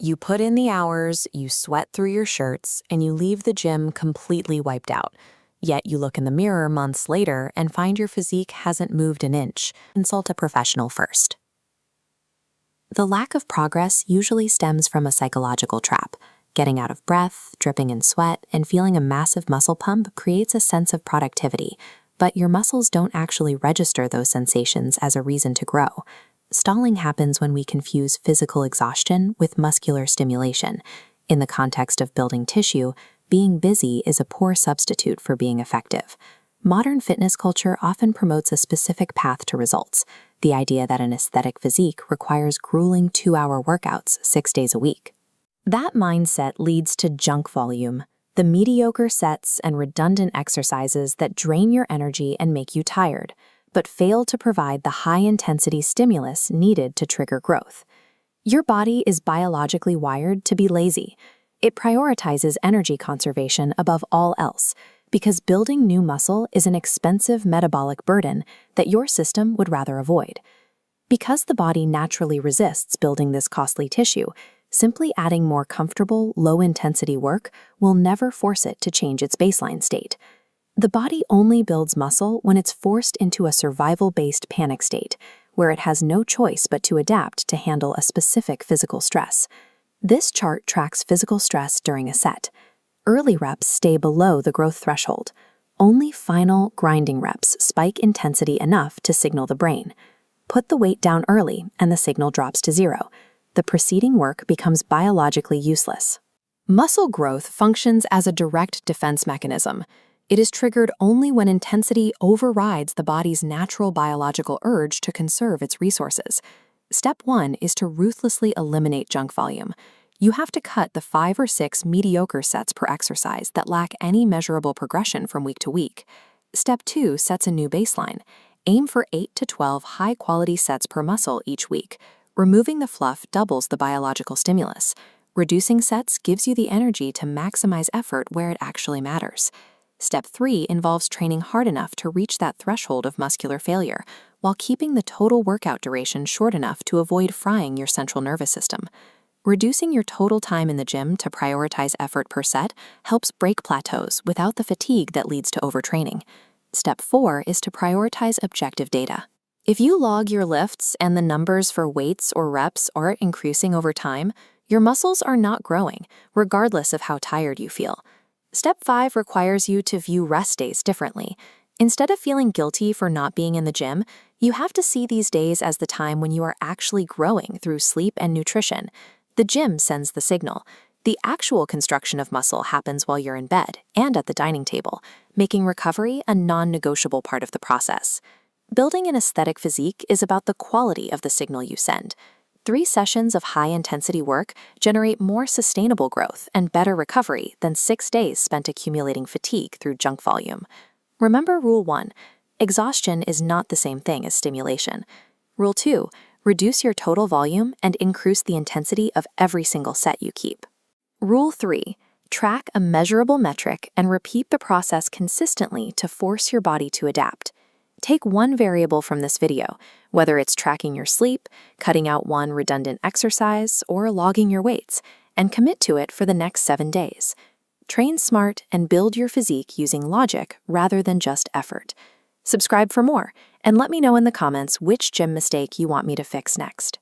You put in the hours, you sweat through your shirts, and you leave the gym completely wiped out. Yet you look in the mirror months later and find your physique hasn't moved an inch. Consult a professional first. The lack of progress usually stems from a psychological trap. Getting out of breath, dripping in sweat, and feeling a massive muscle pump creates a sense of productivity, but your muscles don't actually register those sensations as a reason to grow. Stalling happens when we confuse physical exhaustion with muscular stimulation. In the context of building tissue, being busy is a poor substitute for being effective. Modern fitness culture often promotes a specific path to results, the idea that an aesthetic physique requires grueling 2-hour workouts 6 days a week. That mindset leads to junk volume, the mediocre sets and redundant exercises that drain your energy and make you tired, but fail to provide the high-intensity stimulus needed to trigger growth. Your body is biologically wired to be lazy. It prioritizes energy conservation above all else, because building new muscle is an expensive metabolic burden that your system would rather avoid. Because the body naturally resists building this costly tissue, simply adding more comfortable, low-intensity work will never force it to change its baseline state. The body only builds muscle when it's forced into a survival-based panic state, where it has no choice but to adapt to handle a specific physical stress. This chart tracks physical stress during a set. Early reps stay below the growth threshold. Only final, grinding reps spike intensity enough to signal the brain. Put the weight down early, and the signal drops to 0. The preceding work becomes biologically useless. Muscle growth functions as a direct defense mechanism. It is triggered only when intensity overrides the body's natural biological urge to conserve its resources. Step 1 is to ruthlessly eliminate junk volume. You have to cut the 5 or 6 mediocre sets per exercise that lack any measurable progression from week to week. Step 2 sets a new baseline. Aim for 8 to 12 high-quality sets per muscle each week. Removing the fluff doubles the biological stimulus. Reducing sets gives you the energy to maximize effort where it actually matters. Step 3 involves training hard enough to reach that threshold of muscular failure, while keeping the total workout duration short enough to avoid frying your central nervous system. Reducing your total time in the gym to prioritize effort per set helps break plateaus without the fatigue that leads to overtraining. Step 4 is to prioritize objective data. If you log your lifts and the numbers for weights or reps aren't increasing over time, your muscles are not growing, regardless of how tired you feel. Step 5 requires you to view rest days differently. Instead of feeling guilty for not being in the gym, you have to see these days as the time when you are actually growing through sleep and nutrition. The gym sends the signal. The actual construction of muscle happens while you're in bed and at the dining table, making recovery a non-negotiable part of the process. Building an aesthetic physique is about the quality of the signal you send. 3 sessions of high-intensity work generate more sustainable growth and better recovery than 6 days spent accumulating fatigue through junk volume. Remember Rule 1, exhaustion is not the same thing as stimulation. Rule 2, reduce your total volume and increase the intensity of every single set you keep. Rule 3, track a measurable metric and repeat the process consistently to force your body to adapt. Take one variable from this video, whether it's tracking your sleep, cutting out one redundant exercise, or logging your weights, and commit to it for the next 7 days. Train smart and build your physique using logic rather than just effort. Subscribe for more, and let me know in the comments which gym mistake you want me to fix next.